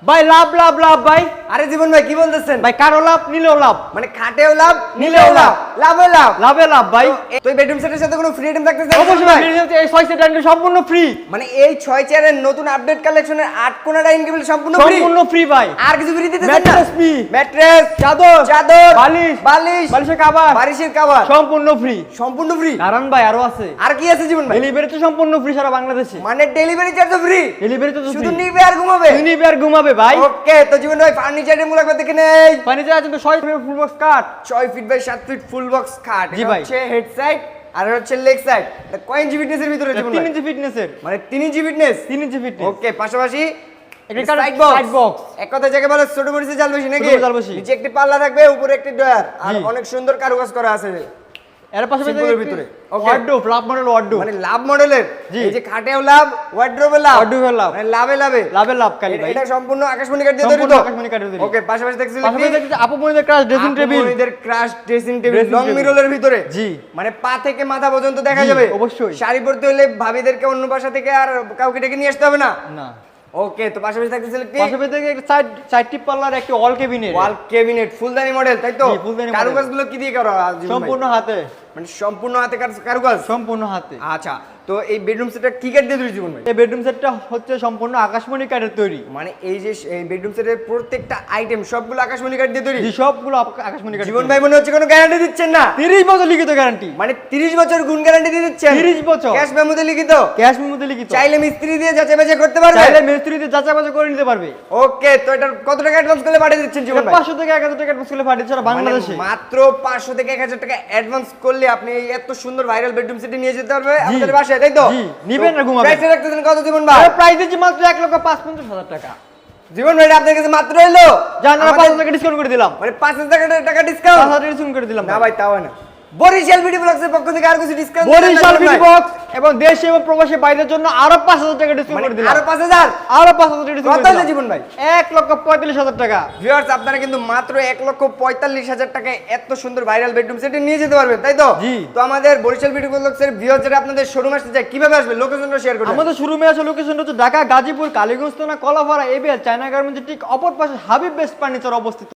ভাই লাভ লাভ লাভ ভাই। আরে জীবন ভাই কি বলতেছেন? ভাই কারো লাভ নিলেও লাভ, মানে খাটেও লাভ নিলেও লাভ, লাভে লাভ। লাভে লাভ ভাই। তো এই বেডরুম সেটের সাথে কোনো ফ্রি আইটেম থাকতেছে না? অবশ্যই ভাই, এই 6 সেট আইটেম সম্পূর্ণ ফ্রি। মানে এই 6 চেয়ারের নতুন আপডেট কালেকশনের 8 কোণা ডাইনিং টেবিল সম্পূর্ণ ফ্রি। সম্পূর্ণ ফ্রি ভাই। আর কিছু ফ্রি দিতেছেন না? ম্যাট্রেস ফ্রি, ম্যাট্রেস, চাদর, চাদর, বালিশ, বালিশ, বালিশের কভার, বালিশের কভার সম্পূর্ণ ফ্রি। সম্পূর্ণ ফ্রি। কারণ ভাই আরো আছে। আর কি আছে জীবন ভাই? ডেলিভারি তো সম্পূর্ণ ফ্রি সারা বাংলাদেশে। মানে ডেলিভারি চার্জও ফ্রি। ডেলিভারি তো শুধু ফ্রি। নিবে আর ঘুমাবে। নিবে আর ঘুমাবে ভাই। ওকে, তো জীবন ভাই ফার্নিচার গুলো একবার দেখে নেই। ফার্নিচার আছে তো 6 ফিট ফুল বক্স কাট, 6 feet by 7 feet full box খাট। জি এটা ভাই। হচ্ছে হেড সাইড আর হচ্ছে লেগ সাইড। এটা কয় ইঞ্চি ফিটনেসের ভিতরে জীবন 3 ভাই? ইঞ্চি ফিটনেসের, মানে 3 ইঞ্চি ফিটনেস। 3 ইঞ্চি ফিটনেস। ওকে, পাশাপাশি একটা সাইড সাইড বক্স। এক কথা জায়গায় বলে ছোট মরিচে জাল বেশি নাকি? ছোট জাল বেশি। নিচে একটি পাল্লা থাকবে, উপরে একটি ডয়ার, আর জি। অনেক সুন্দর কারুকাজ করা আছে এর পাশাপাশি সিম্পলের ভিতরে। Okay. ওয়ার্ডরোব, লাভ মডেল ওয়ার্ডরোব। মানে লাভ মডেলের। জি। এই যে খাটেও লাভ, ওয়ার্ডরোবে লাভ, ওয়ার্ডরোবের লাভ। মানে লাভে লাভে লাভে লাভ কালি ভাই। এটা সম্পূর্ণ আকাশমণি কাঠ দিয়ে তৈরি সম্পূর্ণ তো? আকাশমণি কাঠের তৈরি। ওকে, পাশাপাশি দেখছিলেন পাশাপাশি দেখছি আপু মনিদের ক্রাশ ড্রেসিং টেবিল। আপুমনিদের crush dressing table Dressing long table। মিররের ভিতরে। জি। মানে পা থেকে মাথা পর্যন্ত দেখা জি, যাবে। অবশ্যই। শাড়ি পরতে হলে ভাবিদেরকে অন্য বাসা থেকে আর কাউকে ডেকে নিয়ে আসতে হবে না। না। ওকে, তো পাশাপাশি থাকতেছিল কি? পাশাপাশি দেখি একটা সাইড টিপ পাল্লার একটা ওয়াল কেবিনেট। ওয়াল ক্যাবিনেট ফুলদানি মডেল, তাই তো? জি, ফুলদানি model। কারুকাজগুলো কি দিয়ে করা জীবন ভাই? সম্পূর্ণ হাতে, মানে সম্পূর্ণ হাতে কারুকাজ। সম্পূর্ণ হাতে। আচ্ছা, তো এই বেডরুম সেটটা কি কাঠ দিয়ে তৈরি জীবন ভাই? এই বেডরুম সেটটা হচ্ছে সম্পূর্ণ আকাশমণি কাঠের তৈরি। মানে এই যে এই বেডরুম সেটের প্রত্যেকটা আইটেম সবগুলো আকাশমণি কাঠ দিয়ে তৈরি। জি, সবগুলো আকাশমণি কাঠের জীবন তৈরি। ভাই মনে হচ্ছে কোনো গ্যারান্টি দিচ্ছেন না। 30 বছর লিখিত গ্যারান্টি। মানে 30 বছর গুণ গ্যারান্টি দিয়ে দিচ্ছেন। 30 বছর। ক্যাশ মেমোতে লিখিত। ক্যাশ মেমোতে লিখিত। চাইলে মিস্ত্রি দিয়ে যাচাই বাছাই করতে পারবে। চাইলে মিস্ত্রি দিয়ে যাচাই বাছাই করে নিতে পারবে। ওকে, তো এটার কত টাকা অ্যাডভান্স করলে পাঠিয়ে দিচ্ছেন জীবন ভাই? 500 থেকে 1000 টাকা অ্যাডভান্স করলে পাঠিয়ে সারা বাংলাদেশে। মানে মাত্র 500 থেকে 1000 টাকা অ্যাডভান্স করলে আপনি এই এত সুন্দর ভাইরাল বেডরুম সেটে নিয়ে যেতে পারবে আপনাদের বাসায়, তাই তো? জি, নিবেন না ঘুমাবেন। প্রাইস রাখতেছেন কত জীবন ভাই? এর প্রাইস দিচ্ছি মাত্র 1,55,000 টাকা। জীবন ভাই আপনার কাছে মাত্র হলো জানারা 5,000 টাকা ডিসকাউন্ট করে দিলাম। মানে 5000 টাকা ডিসকাউন্ট। 5,000 টাকা ডিসকাউন্ট করে দিলাম। না ভাই, তাও হয় না। বরিশাল বিডি ব্লগসের পক্ষ থেকে আর কিছু ডিসকাউন্ট? বরিশাল বিডি বক্স এবং দেশে এবং প্রবাসী বাইরের জন্য আরো 5,000 টাকা ডিসকাউন্ট করে দিলাম। আরো 5000? আরো 5,000 টাকা ডিসকাউন্ট কত করে হলো দিলাম। জীবন ভাই? 1,45,000 টাকা। ভিউয়ার্স, আপনারা কিন্তু মাত্র 1,45,000 টাকায় এত সুন্দর ভাইরাল বেডরুম সেট নিয়ে যেতে পারবেন, তাই তো? জি। তো আমাদের বরিশাল বিডি ব্লগসের ভিউয়ার্সরা আপনাদের শোরুম আসতে চায়, কিভাবে আসবে? লোকেশনটা শেয়ার করুন। আমাদের শোরুমে আসা লোকেশন হচ্ছে ঢাকা, গাজীপুর, কালীগঞ্জ থানা, কলাপাড়া, এবিএল চায়না গার্মেন্টসের ঠিক অপর পাশে হাবিব বেস্ট ফার্নিচার অবস্থিত।